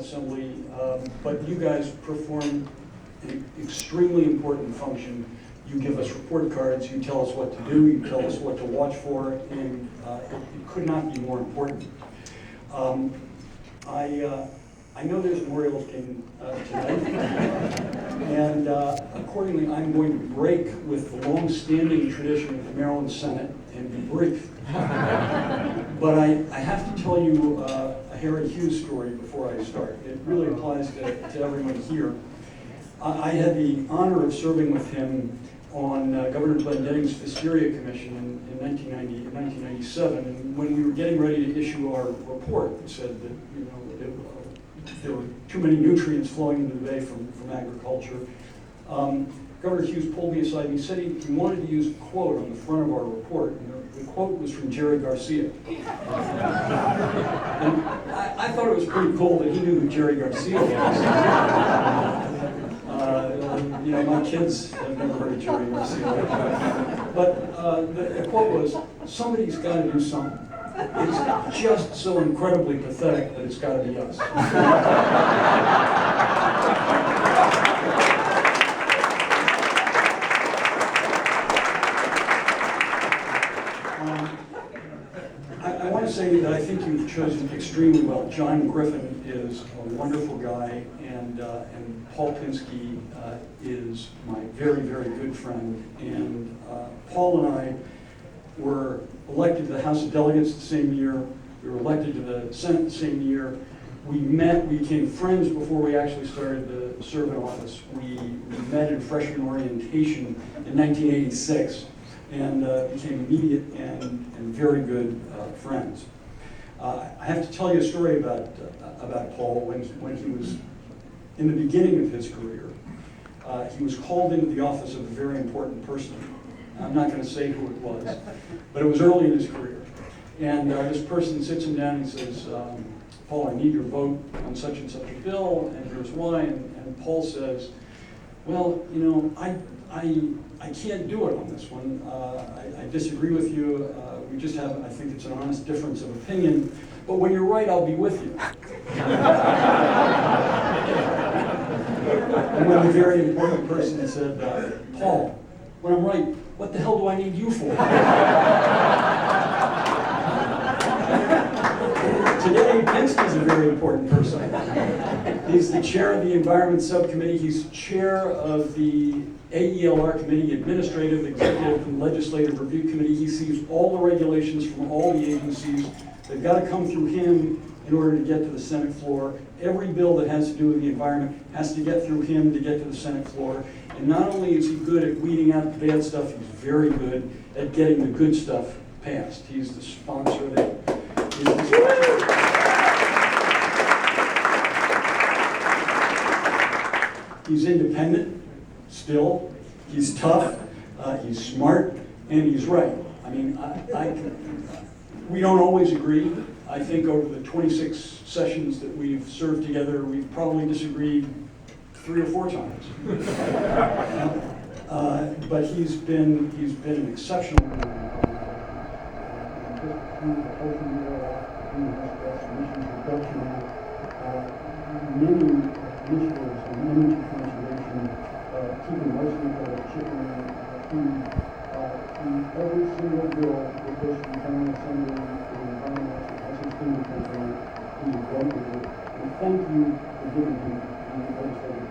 Assembly, but you guys perform an extremely important function. You give us report cards, you tell us what to do, you tell us what to watch for, and it could not be more important. I know there's an Orioles game tonight, and accordingly I'm going to break with the long-standing tradition of the Maryland Senate and be brief. But I have to tell you a Harry Hughes story before I start. It really applies to everyone here. I had the honor of serving with him on Governor Glendening's Wisteria Commission in 1997, and when we were getting ready to issue our report, it said that there were too many nutrients flowing into the bay from agriculture. Governor Hughes pulled me aside and he said he wanted to use a quote on the front of our report, and the quote was from Jerry Garcia. And I thought it was pretty cool that he knew who Jerry Garcia was. My kids have never heard of Jerry Garcia. But the quote was, "Somebody's got to do something. It's just so incredibly pathetic that it's got to be us." I want to say that I think you've chosen extremely well. John Griffin is a wonderful guy, and Paul Pinsky is my very, very good friend. And Paul and I were elected to the House of Delegates the same year. We were elected to the Senate the same year. We became friends before we actually started to serve in office. We met in freshman orientation in 1986 and became immediate and very good friends. I have to tell you a story about Paul. When he was in the beginning of his career, he was called into the office of a very important person. I'm not going to say who it was, but it was early in his career. And this person sits him down and says, "Paul, I need your vote on such and such a bill, and here's why." And Paul says, "Well, I can't do it on this one. I disagree with you. We just have, I think it's an honest difference of opinion. But when you're right, I'll be with you." And when the very important person said, "Paul, when I'm right, what the hell do I need you for?" Today, Pinsky is a very important person. He's the chair of the Environment Subcommittee. He's chair of the AELR Committee, Administrative, Executive, and Legislative Review Committee. He sees all the regulations from all the agencies. They've got to come through him in order to get to the Senate floor. Every bill that has to do with the environment has to get through him to get to the Senate floor. And not only is he good at weeding out the bad stuff, he's very good at getting the good stuff passed. He's the sponsor of it. He's independent, still. He's tough, he's smart, and he's right. I mean, we don't always agree. I think over the 26 sessions that we've served together, we've probably disagreed 3 or 4 times. But he's been an exceptional many initiatives on energy conservation, keeping most people at chicken food. Every single bill that goes to the General Assembly for the environment has his fingerprints on it. He's a great with it. And thank you for giving him the legislative